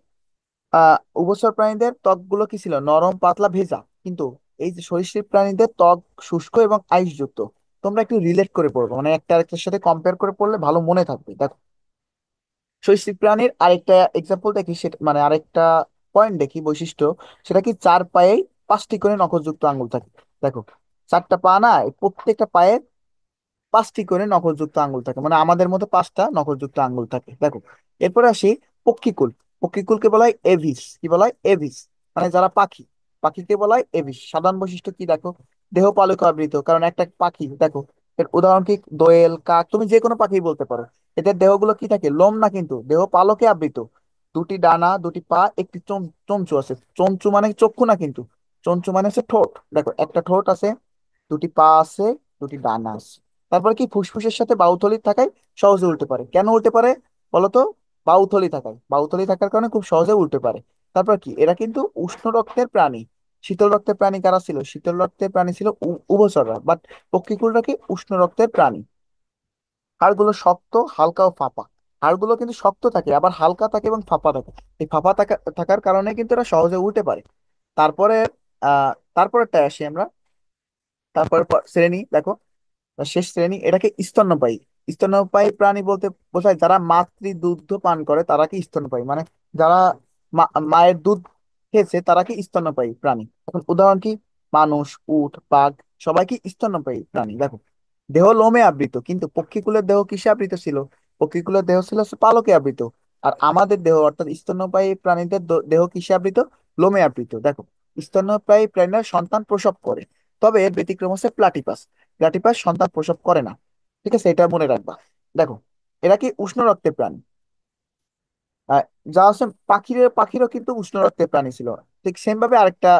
[SPEAKER 1] উভচর প্রাণীদের ত্বকগুলো কি ছিল? নরম পাতলা ভেজা। কিন্তু এই যে সরীসৃপ প্রাণীদের ত্বক শুষ্ক এবং আইসযুক্ত। তোমরা একটু রিলেট করে পড়বো, মানে একটা আরেকটার সাথে কম্পেয়ার করে পড়লে ভালো মনে থাকবে। দেখো, সরীসৃপ প্রাণীর আরেকটা এক্সাম্পল দেখি, সেটা মানে আরেকটা পয়েন্ট দেখি বৈশিষ্ট্য। সেটা কি চার পায়েই পাঁচটি করে নখযুক্ত আঙ্গুল থাকে। দেখো, চারটা পা না, এই প্রত্যেকটা পায়ে পাঁচটি করে নখযুক্ত আঙ্গুল থাকে, মানে আমাদের মতো পাঁচটা নখযুক্ত আঙ্গুল থাকে। দেখো, এরপরে আসি পক্ষীকুল। পক্ষীকুলকে বলা হয় এভিস। কি বলা হয়? এভিস। মানে যারা পাখি, পাখিকে বলা হয় এভিস। সাধারণ বৈশিষ্ট্য কি দেখো, দেহ পালক আবৃত। কারণ একটা পাখি দেখো, এর উদাহরণ কি দোয়েল, কাক, তুমি যে কোনো পাখি বলতে পারো। এদের দেহগুলো কি থাকে? লোম না, কিন্তু দেহ পালকে আবৃত। দুটি ডানা, দুটি পা, একটি চঞ্চু আছে। চঞ্চু মানে চক্ষু না কিন্তু, চঞ্চু মানে হচ্ছে ঠোঁট। দেখো, একটা ঠোঁট আছে, দুটি পা আছে, দুটি ডানা আছে। তারপরে কি ফুসফুসের সাথে বায়ুথলি থাকায় সহজে উল্টে পারে। কেন উল্টে পারে বলতো? বায়ুথলি থাকার কারণে খুব সহজে উল্টে পারে। তারপর কি এরা কিন্তু উষ্ণ রক্তের প্রাণী। শীতল রক্তের প্রাণী কারা ছিল? শীতল রক্তের প্রাণী ছিল উভচররা, বাট পক্ষীকুলরা কি উষ্ণ রক্তের প্রাণী। হাড়গুলো শক্ত, হালকা ও ফাঁপা। হাড়গুলো কিন্তু শক্ত থাকে, আবার হালকা থাকে এবং ফাঁপা থাকে। এই থাকার কারণে কিন্তু এরা সহজে উল্টে পারে। তারপরে তারপরেরটা আসি আমরা। তারপরে শ্রেণী দেখো, শেষ শ্রেণী এটাকে স্তন্যপায়ী। স্তন্যপায়ী প্রাণী বলতে বোঝায় যারা মাতৃ দুগ্ধ পান করে তারা কি স্তন্যপায়ী, মানে যারা মায়ের দুধ খেয়েছে তারা কি স্তন্যপায়ী প্রাণী। এখন উদাহরণ কি মানুষ, উট, বাঘ, সবাই কি স্তন্যপায়ী প্রাণী। দেখো, দেহ লোমে আবৃত, কিন্তু পক্ষীকুলের দেহ কিসে আবৃত ছিল? পক্ষীকুলের দেহ ছিল হচ্ছে পালকে আবৃত। আর আমাদের দেহ অর্থাৎ স্তন্যপায়ী প্রাণীদের দেহ কিসে আবৃত? লোমে আবৃত। দেখো, স্তন্যপায়ী প্রাণীরা সন্তান প্রসব করে, তবে এর ব্যতিক্রম হচ্ছে প্লাটিপাস। প্লাটিপাস সন্তান প্রসব করে না। ঠিক আছে, এটা মনে রাখবা। দেখো, এরা কি উষ্ণ রক্তের প্রাণী। আহ, যা হচ্ছে পাখিরও কিন্তু উষ্ণ রক্তের প্রাণী ছিল। ঠিক সেম ভাবে আরেকটা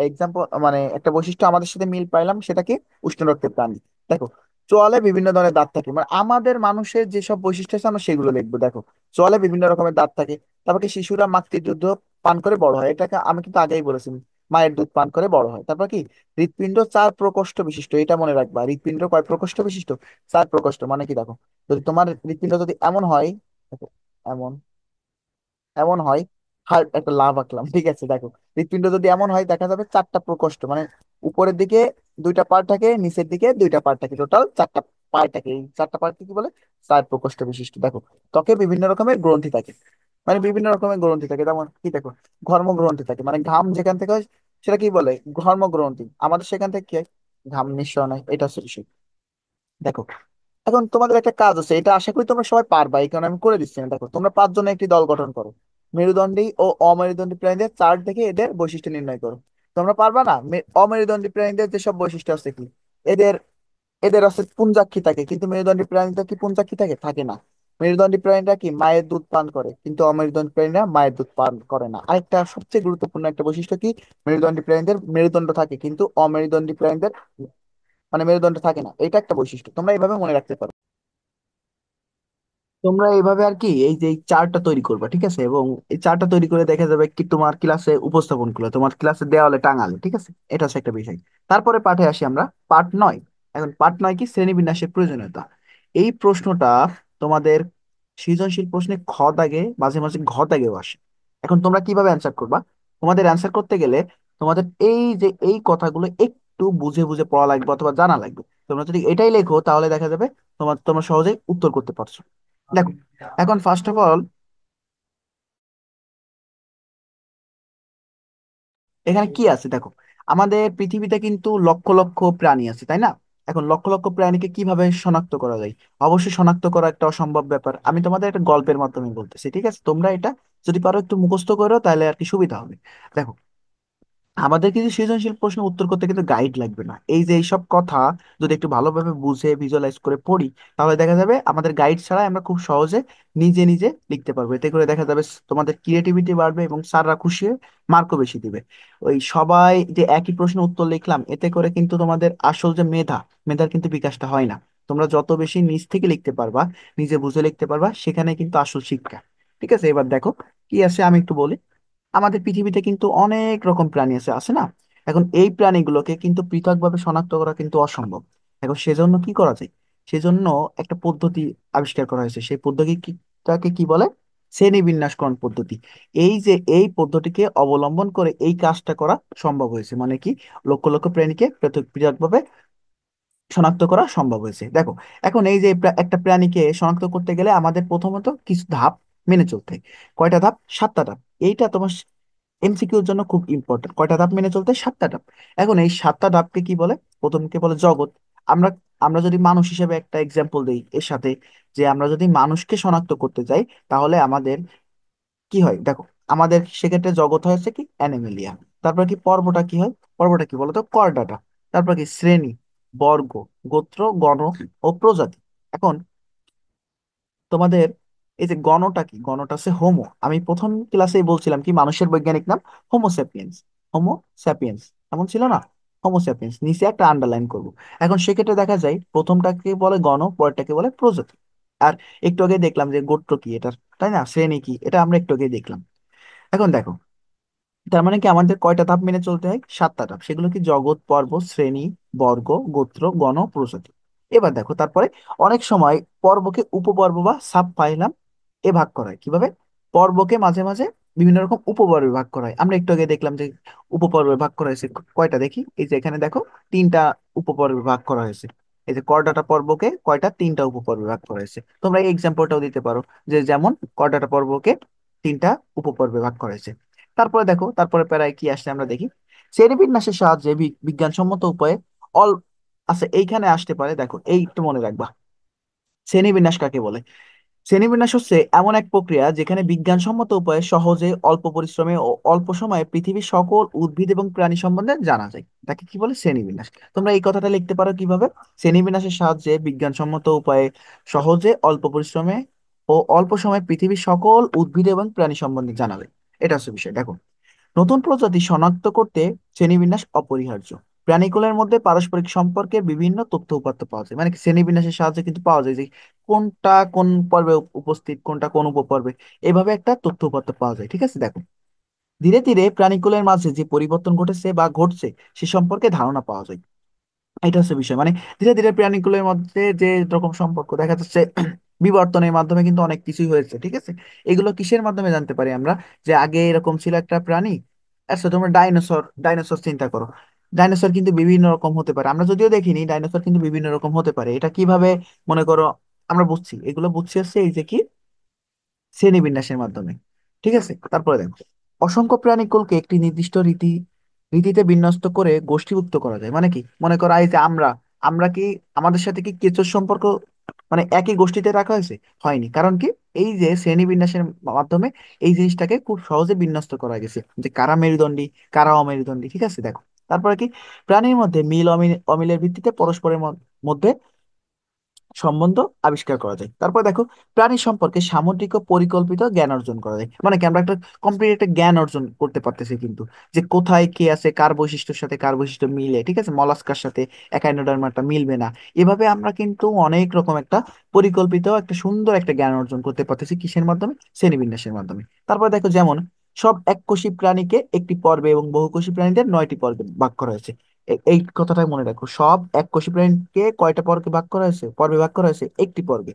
[SPEAKER 1] এক্সাম্পল, মানে একটা বৈশিষ্ট্য আমাদের সাথে মিল পাইলাম, সেটা কি উষ্ণ রক্তের প্রাণী। দেখো, চোয়ালে বিভিন্ন ধরনের দাঁত থাকে, মানে আমাদের মানুষের যেসব বৈশিষ্ট্য আছে আমরা সেগুলো লিখবো। দেখো, চোয়ালে বিভিন্ন রকমের দাঁত থাকে। তারপর কি শিশুরা মাতৃ দুধ পান করে বড় হয়, এটাকে আমি কিন্তু আগেই বলেছি, মায়ের দুধ পান করে বড় হয়। তারপর কি হৃৎপিণ্ড চার প্রকোষ্ঠ বিশিষ্ট, এটা মনে রাখবা। হৃৎপিণ্ড কয় প্রকোষ্ঠ বিশিষ্ট? চার প্রকোষ্ঠ। মানে কি দেখো, যদি তোমার হৃৎপিণ্ড যদি এমন হয়, দেখো, এমন এমন হয়, হার্ট একটা লাভ আঁকলাম, ঠিক আছে? দেখো, হৃৎপিণ্ড যদি এমন হয় দেখা যাবে চারটা প্রকোষ্ঠ, মানে উপরের দিকে দুইটা পার্ট থাকে, নিচের দিকে দুইটা পার্ট থাকে, টোটাল চারটা পার্ট থাকে। এই চারটা পার্টকে কি বলে? চার প্রকোষ্ঠ বিশিষ্ট। দেখো, ত্বকে বিভিন্ন রকমের গ্রন্থি থাকে, মানে বিভিন্ন রকমের গ্রন্থি থাকে। যেমন কি দেখো, ঘর্ম গ্রন্থি থাকে, মানে ঘাম যেখান থেকে হয় সেটা কি বলে? ঘর্ম গ্রন্থি। আমাদের সেখান থেকে কি হয়? ঘাম নিঃসরণ হয়। এটা হচ্ছে বিষয়। দেখো, এখন তোমাদের একটা কাজ আছে, এটা আশা করি তোমরা সবাই পারবা, এই কারণে আমি করে দিচ্ছি না। দেখো, তোমরা পাঁচজনে একটি দল গঠন করো। মেরুদণ্ডী ও অমেরুদণ্ডী প্রাণীদের চার্ট দেখে এদের বৈশিষ্ট্য নির্ণয় করো। তোমরা পারবা না? অমেরুদণ্ডী প্রাণীদের যেসব বৈশিষ্ট্য আছে কি, এদের এদের আছে পুঞ্জাক্ষী থাকে, কিন্তু মেরুদণ্ডী প্রাণীদের কি পুঞ্জাক্ষী থাকে? থাকে না। মেরুদণ্ডী প্রাণীরা কি মায়ের দুধ পান করে, কিন্তু অমেরুদণ্ডী প্রাণীরা মায়ের দুধ পান করে না। আরেকটা সবচেয়ে গুরুত্বপূর্ণ একটা বৈশিষ্ট্য কি, মেরুদণ্ডী প্রাণীদের মেরুদণ্ড থাকে, কিন্তু অমেরুদণ্ডী প্রাণীদের মানে মেরুদণ্ড থাকে না। এটা একটা বৈশিষ্ট্য, তোমরা এইভাবে মনে রাখতে পারো। তোমরা এইভাবে আর কি এই যে চার্টটা তৈরি করবে, ঠিক আছে? এবং এই চার্টটা তৈরি করে দেখা যাবে কি তোমার ক্লাসে উপস্থাপন করলে, তোমার ক্লাসে দেওয়ালে টাঙালে, ঠিক আছে? এটা হচ্ছে একটা বিষয়। তারপরে পাঠে আসি আমরা, পার্ট 9। এখন পার্ট 9 কি শ্রেণীবিন্যাসের প্রয়োজনীয়তা। এই প্রশ্নটা তোমাদের সৃজনশীল প্রশ্নে খ দাগে মাঝে মাঝে ঘ দাগেও আসে। এখন তোমরা কিভাবে অ্যান্সার করবা? তোমাদের অ্যান্সার করতে গেলে তোমাদের এই যে এই কথাগুলো একটু বুঝে বুঝে পড়া লাগবে অথবা জানা লাগবে। তোমরা যদি এটাই লেখো তাহলে দেখা যাবে তোমরা সহজেই উত্তর করতে পারছো। দেখো, এখন ফার্স্ট অফ অল এখানে কি আছে দেখো। আমাদের পৃথিবীতে কিন্তু লক্ষ লক্ষ প্রাণী আছে, তাই না? এখন লক্ষ লক্ষ প্রাণীকে কিভাবে শনাক্ত করা যায়? অবশ্যই শনাক্ত করা একটা অসম্ভব ব্যাপার। আমি তোমাদের একটা গল্পের মাধ্যমে বলতেছি, ঠিক আছে? তোমরা এটা যদি পারো একটু মুখস্থ করো তাহলে আর কি সুবিধা হবে। দেখো, আমাদের কিছু সৃজনশীল প্রশ্নের উত্তর করতে কিন্তু গাইড লাগবে না। এই যে এইসব কথা যদি একটু ভালোভাবে বুঝে ভিজুয়ালাইজ করে পড়ি, তাহলে দেখা যাবে আমাদের গাইড ছাড়া আমরা খুব সহজে নিজে নিজে লিখতে পারবো। এতে করে দেখা যাবে তোমাদের ক্রিয়েটিভিটি বাড়বে এবং স্যাররা খুশি হয়ে মার্কও বেশি দিবে। ওই সবাই যে একই প্রশ্নের উত্তর লিখলাম, এতে করে কিন্তু তোমাদের আসল যে মেধার কিন্তু বিকাশটা হয় না। তোমরা যত বেশি নিজ থেকে লিখতে পারবা, নিজে বুঝে লিখতে পারবা, সেখানে কিন্তু আসল শিক্ষা। ঠিক আছে, এবার দেখো কি আছে আমি একটু বলি। আমাদের পৃথিবীতে কিন্তু অনেক রকম প্রাণী আছে, আছে না? এখন এই প্রাণীগুলোকে কিন্তু পৃথকভাবে শনাক্ত করা কিন্তু অসম্ভব। এখন সেজন্য কি করা যায়? সেজন্য একটা পদ্ধতি আবিষ্কার করা হয়েছে। সেই পদ্ধতিটাকে কি বলে? শ্রেণীবিন্যাসকরণ পদ্ধতি। এই যে এই পদ্ধতিকে অবলম্বন করে এই কাজটা করা সম্ভব হয়েছে। মানে কি, লক্ষ লক্ষ প্রাণীকে পৃথক পৃথকভাবে শনাক্ত করা সম্ভব হয়েছে। দেখো, এখন এই যে একটা প্রাণীকে শনাক্ত করতে গেলে আমাদের প্রথমত কিছু ধাপ মেনে চলতে হয়। কয়টা ধাপ? 7টা ধাপ। এইটা তোমার এমসিকিউর জন্য খুব ইম্পর্টেন্ট। কয়টা ধাপ মেনে চলতে হয়? 7টা ধাপ। এখন এই 7টা ধাপকে কি বলে? প্রথমকে বলে জগৎ। আমরা আমরা যদি মানুষ হিসেবে একটা এক্সাম্পল দিই এর সাথে, যে আমরা যদি মানুষকে শনাক্ত করতে যাই, তাহলে আমাদের কি হয় দেখো। আমাদের সেক্ষেত্রে জগৎ হয়েছে কি অ্যানিমেলিয়া। তারপর কি পর্বটা কি হয়? পর্বটা কি বলতো? কর্ডাটা। তারপর কি শ্রেণী, বর্গ, গোত্র, গণ ও প্রজাতি। এখন তোমাদের এই যে গণটা কি? গণটা হচ্ছে হোমো। আমি প্রথম ক্লাসেই বলছিলাম কি মানুষের বৈজ্ঞানিক নাম হোমোস্যাপিয়েন্স। হোমোস্যাপিয়েন্স এমন ছিল না? হোমোস্যাপিয়েন্স নিচে একটা আন্ডারলাইন করব। এখন সেক্ষেত্রে দেখা যায় প্রথমটাকে বলে গণ, পরেরটাকে বলে প্রজাতি। আর একটু আগে দেখলাম যে গোত্র কি এটার, তাই না? শ্রেণী কি, এটা আমরা একটু আগে দেখলাম। এখন দেখো, তার মানে কি আমাদের কয়টা ধাপ মেনে চলতে হয়? 7টা ধাপ। সেগুলো কি? জগৎ, পর্ব, শ্রেণী, বর্গ, গোত্র, গণ, প্রজাতি। এবার দেখো, তারপরে অনেক সময় পর্বকে উপপর্ব বা সাব ফাইলাম এ ভাগ করা হয়। কিভাবে? পর্বকে মাঝে মাঝে বিভিন্ন রকম উপপর্বে ভাগ করা হয়। আমরা একটু আগে দেখলাম যে উপপর্বে ভাগ করা হয়েছে কয়টা, দেখি এই যে এখানে দেখো 3টা উপপর্বে ভাগ করা হয়েছে। এই যে করডাটা পর্বকে কয়টা? 3টা উপপর্বে ভাগ করা হয়েছে। তোমরা এই এক্সাম্পলটাও দিতে পারো, যে যেমন করডাটা পর্বকে 3টা উপপর্বে ভাগ করা হয়েছে। তারপরে দেখো, তারপরে প্যারায় কি আসছে আমরা দেখি। শ্রেণীবিন্যাসের সাহায্যে বিজ্ঞানসম্মত উপায়ে অল আছে এইখানে আসতে পারে। দেখো, এই একটু মনে রাখবা, শ্রেণীবিন্যাস কাকে বলে। শ্রেণীবিন্যাস হচ্ছে এমন এক প্রক্রিয়া যেখানে বিজ্ঞানসম্মত উপায়ে সহজে, অল্প পরিশ্রমে ও অল্প সময়ে পৃথিবীর সকল উদ্ভিদ এবং প্রাণী সম্বন্ধে জানা যায়। তাকে কি বলে? শ্রেণীবিন্যাস। তোমরা এই কথাটা লিখতে পারো কিভাবে? শ্রেণীবিন্যাসের সাহায্যে বিজ্ঞানসম্মত উপায়ে সহজে, অল্প পরিশ্রমে ও অল্প সময়ে পৃথিবীর সকল উদ্ভিদ এবং প্রাণী সম্বন্ধে জানা যায়। এটা হচ্ছে বিষয়। দেখো, নতুন প্রজাতি শনাক্ত করতে শ্রেণীবিন্যাস অপরিহার্য। প্রাণীকুলের মধ্যে পারস্পরিক সম্পর্কে বিভিন্ন তথ্য উপাত্ত পাওয়া যায়। মানে কি, শ্রেণীবিন্যাসের সাহায্যে কিন্তু পাওয়া যায় যে কোনটা কোন পর্বে উপস্থিত, কোনটা কোন উপপর্বে। এভাবে একটা তথ্য উপাত্ত পাওয়া যায়। ঠিক আছে, দেখো, ধীরে ধীরে প্রাণীকুলের মাঝে যে পরিবর্তন ঘটেছে বা ঘটছে সে সম্পর্কে ধারণা পাওয়া যায়। এটা হচ্ছে বিষয়। মানে ধীরে ধীরে প্রাণীকুলের মধ্যে যে রকম সম্পর্ক দেখা যাচ্ছে বিবর্তনের মাধ্যমে কিন্তু অনেক কিছুই হয়েছে। ঠিক আছে, এগুলো কিসের মাধ্যমে জানতে পারি আমরা? যে আগে এরকম ছিল একটা প্রাণী। আচ্ছা, তোমরা ডাইনোসর ডাইনোসর চিন্তা করো। ডাইনোসর কিন্তু বিভিন্ন রকম হতে পারে। আমরা যদিও দেখিনি, ডাইনোসর কিন্তু বিভিন্ন রকম হতে পারে। এটা কিভাবে মনে করো আমরা বুঝছি? এগুলো বুঝছি হচ্ছে এই যে কি শ্রেণীবিন্যাসের মাধ্যমে। ঠিক আছে, তারপরে দেখো, অসংখ্য প্রাণীকুলকে একটি নির্দিষ্ট রীতিতে বিন্যস্ত করে গোষ্ঠীভুক্ত করা যায়। মানে কি, মনে করো এই যে আমরা আমরা কি আমাদের সাথে কি কেঁচোর সম্পর্ক মানে একই গোষ্ঠীতে রাখা হয়েছে? হয়নি। কারণ কি, এই যে শ্রেণীবিন্যাসের মাধ্যমে এই জিনিসটাকে খুব সহজে বিন্যস্ত করা গেছে, যে কারা মেরুদণ্ডী, কারা অমেরুদণ্ডী। ঠিক আছে, দেখো, তারপরে কি, প্রাণীর মধ্যে মিল অমিলের ভিত্তিতে পরস্পরের মধ্যে সম্বন্ধ আবিষ্কার করা যায়। তারপর দেখো, প্রাণী সম্পর্কে সামুদ্রিক ও পরিকল্পিত জ্ঞান অর্জন করা যায়। মানে কি, আমরা একটা কমপ্লিট একটা জ্ঞান অর্জন করতে পারতেছি কিন্তু, যে কোথায় কে আছে, কার বৈশিষ্ট্যের সাথে কার বৈশিষ্ট্য মিলে। ঠিক আছে, মলাস্কার সাথে একাইনোডার্মাটা মিলবে না। এভাবে আমরা কিন্তু অনেক রকম একটা পরিকল্পিত একটা সুন্দর একটা জ্ঞান অর্জন করতে পারতেছি। কিসের মাধ্যমে? শ্রেণীবিন্যাসের মাধ্যমে। তারপর দেখো, যেমন সব এককোষী প্রাণীকে একটি পর্বে এবং বহুকোষী প্রাণীদের 9টি পর্বে ভাগ করা হয়েছে। এই কথাটাই মনে রাখো, সব এককোষী প্রাণীকে কয়টা পর্বে ভাগ করা হয়েছে? পর্বে ভাগ করা হয়েছে একটি পর্বে।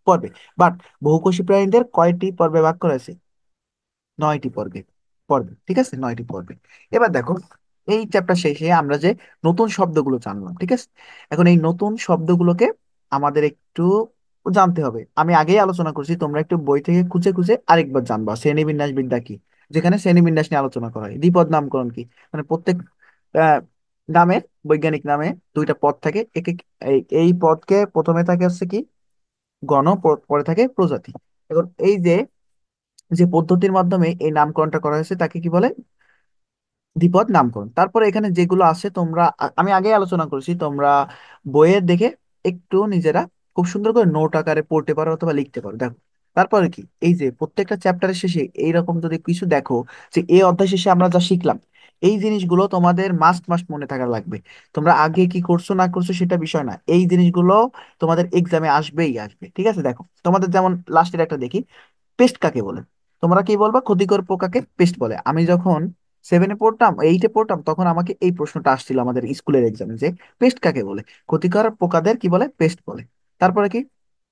[SPEAKER 1] পর্বে। বাট বহুকোষী প্রাণীদের কয়টি পর্বে ভাগ করা হয়েছে? 9টি পর্বে। পর্বে, ঠিক আছে, 9টি পর্বে। এবার দেখো, এই চ্যাপ্টার শেষে আমরা যে নতুন শব্দগুলো জানলাম, ঠিক আছে, এখন এই নতুন শব্দগুলোকে আমাদের একটু জানতে হবে। আমি আগেই আলোচনা করছি, তোমরা একটু বই থেকে খুঁজে খুঁজে আরেকবার জানবা শ্রেণীবিন্যাস বিদ্যা কি, যেখানে শ্রেণীবিন্যাস নিয়ে আলোচনা করা হয়। দ্বিপদ নামকরণ কি, মানে প্রত্যেক আহ, নামের, বৈজ্ঞানিক নামে দুইটা পদ থাকে। এই পদকে প্রথমে থাকে হচ্ছে কি গণ, পরে থাকে প্রজাতি। এখন এই যে যে পদ্ধতির মাধ্যমে এই নামকরণটা করা হয়েছে তাকে কি বলে? দ্বিপদ নামকরণ। তারপরে এখানে যেগুলো আছে তোমরা, আমি আগে আলোচনা করেছি, তোমরা বইয়ের দেখে একটু নিজেরা খুব সুন্দর করে নোট আকারে পড়তে পারো অথবা লিখতে পারো। দেখো, তারপরে কি, এই যে প্রত্যেকটা চ্যাপ্টারের শেষে এইরকম যদি কিছু দেখো, যে এই অধ্যায় শেষে আমরা যা শিখলাম, এই জিনিসগুলো তোমাদের মাস্ট মাস্ট মনে থাকা লাগবে। তোমরা আগে কি করছো না করছো সেটা বিষয় না, এই জিনিসগুলো তোমাদের এক্সামে আসবেই আসবে, ঠিক আছে? দেখো, তোমাদের যেমন লাস্টের একটা দেখি, পেস্ট কাকে বলে? তোমরা কি বলবা? ক্ষতিকর পোকাকে পেস্ট বলে। আমি যখন 7-এ পড়তাম, 8-এ পড়তাম, তখন আমাকে এই প্রশ্নটা আসছিল আমাদের স্কুলের এক্সামে, যে পেস্ট কাকে বলে? ক্ষতিকর পোকাদের কি বলে? পেস্ট বলে। তারপরে কি,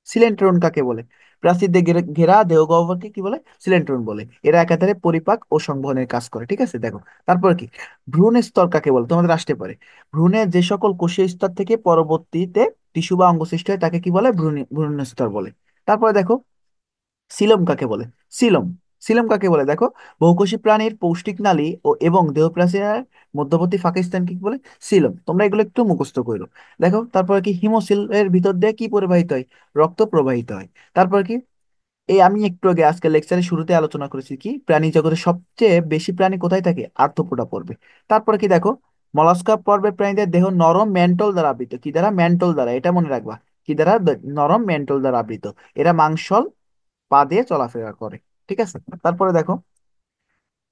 [SPEAKER 1] সিলেন্ট্রন কাকে বলে? প্রাচীর দিয়ে ঘেরা দেহগহ্বরকে কি বলে? সিলেন্ট্রন বলে। এরা একাধারে পরিপাক ও সংবহনের কাজ করে, ঠিক আছে? দেখো, তারপরে কি, ভ্রূণ স্তর কাকে বলে? তোমাদের আসতে পারে। ভ্রূণের যে সকল কোষীয় স্তর থেকে পরবর্তীতে টিস্যু বা অঙ্গ সৃষ্টি হয় তাকে কি বলে? ভ্রূণ ভ্রূণ স্তর বলে। তারপরে দেখো, সিলম কাকে বলে? সিলম, সিলম কাকে বলে? দেখো, বহুকোষী প্রাণীর পৌষ্টিক নালী ও এবং দেহপ্রাচীরের মধ্যবর্তী ফাঁকা স্থানকে কি বলে? সিলম। তোমরা এগুলো একটু মুখস্থ করো। দেখো, তারপরে কি, হিমোসিল এর ভিতর দিয়ে কি প্রবাহিত হয়? রক্ত প্রবাহিত হয়। তারপর কি, এই আমি একটু আগে আজকে লেকচারের শুরুতে আলোচনা করেছি কি, প্রাণী জগতে সবচেয়ে বেশি প্রাণী কোথায় থাকে? আর্থ্রোপোডা পর্বে। তারপরে কি, দেখো, মলাস্কা পর্বের প্রাণীদের দেহ নরম ম্যান্টল দ্বারা আবৃত। কি দ্বারা? ম্যান্টল দ্বারা, এটা মনে রাখবা। কি দ্বারা? নরম ম্যান্টল দ্বারা আবৃত। এরা মাংসল পা দিয়ে চলাফেরা করে, ঠিক আছে? তারপরে দেখো,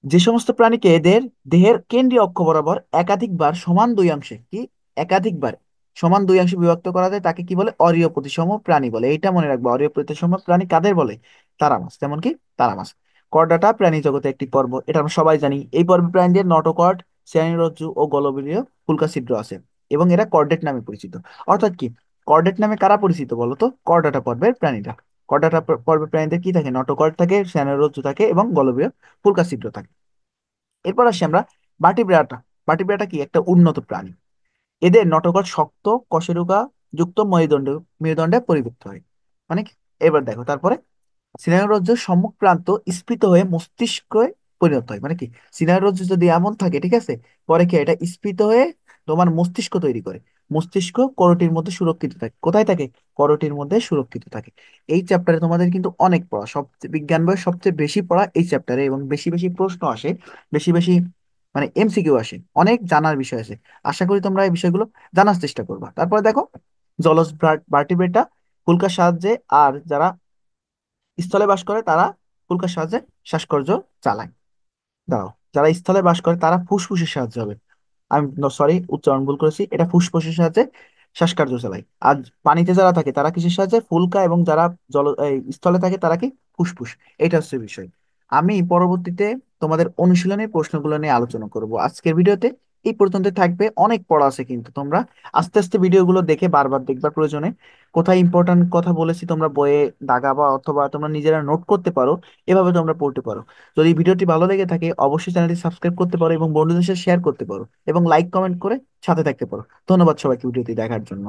[SPEAKER 1] যে সমস্ত প্রাণীকে এদের দেহের কেন্দ্রীয় অক্ষ বরাবর একাধিকবার সমান দুই অংশে কি, একাধিকবার সমান দুই অংশে বিভক্ত করা যায় তাকে কি বলে? অরীয় প্রতিসম প্রাণী বলে। এইটা মনে রাখবো, অরীয় প্রতিসম প্রাণী কাদের বলে? তারা মাছ। যেমন কি, তারা মাছ। করডাটা প্রাণী জগতে একটি পর্ব, এটা আমরা সবাই জানি। এই পর্বে প্রাণীদের নটোকর্ড, শ্রোণীরজ্জু ও গলবিলীয় ফুলকা ছিদ্র আছে, এবং এরা কর্ডেট নামে পরিচিত। অর্থাৎ কি, কর্ডেট নামে কারা পরিচিত বলতো? করডাটা পর্বের প্রাণীরা। করডাটা পর্বের প্রাণীদের কি থাকে? নটোকর্ড থাকে, শ্রোণীরজ্জু থাকে এবং গলবিলীয় ফুলকা ছিদ্র থাকে। এরপর আসি আমরা ভার্টিব্রাটা। ভার্টিব্রাটা কি? একটা উন্নত প্রাণী। এদের নটোকট শক্ত কশেরুকা যুক্ত মেরুদণ্ড, মেরুদণ্ডে পরিবৃত্ত হয়। মানে কি? এবার দেখো, তারপরে স্নায়ুরজ্জুর সম্মুখ প্রান্ত স্ফীত হয়ে মস্তিষ্কে পরিণত হয়। মানে কি, স্নায়ুরজ্জু যদি এমন থাকে, ঠিক আছে, পরে কি এটা স্ফীত হয়ে তোমার মস্তিষ্ক তৈরি করে। মস্তিষ্ক করোটির মধ্যে সুরক্ষিত থাকে। কোথায় থাকে? করোটির মধ্যে সুরক্ষিত থাকে। এই চ্যাপ্টারে তোমাদের কিন্তু অনেক পড়া, সবচেয়ে বিজ্ঞান বইয়ের সবচেয়ে বেশি পড়া এই চ্যাপ্টারে, এবং বেশি বেশি প্রশ্ন আসে, বেশি বেশি মানে এমসিকিউ আসে, অনেক জানার বিষয় আছে। আশা করি তোমরা এই বিষয়গুলো জানার চেষ্টা করবা। তারপরে দেখো, জলজ ভার্টিব্রেটা হুল্কার সাহায্যে, আর যারা স্থলে বাস করে তারা হুল্কার সাহায্যে শ্বাসকর্য চালায়। দাঁড়াও, যারা স্থলে বাস করে তারা ফুসফুসের সাহায্যে হবে, আমি সরি উচ্চারণ ভুল করেছি, এটা ফুসফুসের সাহায্যে শ্বাসকার্য চালায়। আর পানিতে যারা থাকে তারা কিসের সাহায্যে? ফুলকা। এবং যারা এই স্থলে থাকে তারা কি? ফুসফুস। এটা হচ্ছে বিষয়। আমি পরবর্তীতে তোমাদের অনুশীলনের প্রশ্নগুলো নিয়ে আলোচনা করব। আজকের ভিডিওতে এই পর্যন্ত থাকবে, অনেক পড়া আছে কিন্তু তোমরা আস্তে আস্তে ভিডিওগুলো দেখে বারবার দেখবার প্রয়োজনে। কোথায় ইম্পর্ট্যান্ট কথা বলেছি তোমরা বইয়ে দাগাবা, অথবা তোমরা নিজেরা নোট করতে পারো, এভাবে তোমরা পড়তে পারো। যদি ভিডিওটি ভালো লেগে থাকে অবশ্যই চ্যানেলটি সাবস্ক্রাইব করতে পারো এবং বন্ধুদের সাথে শেয়ার করতে পারো, এবং লাইক কমেন্ট করে সাথে থাকতে পারো। ধন্যবাদ সবাইকে ভিডিওটি দেখার জন্য।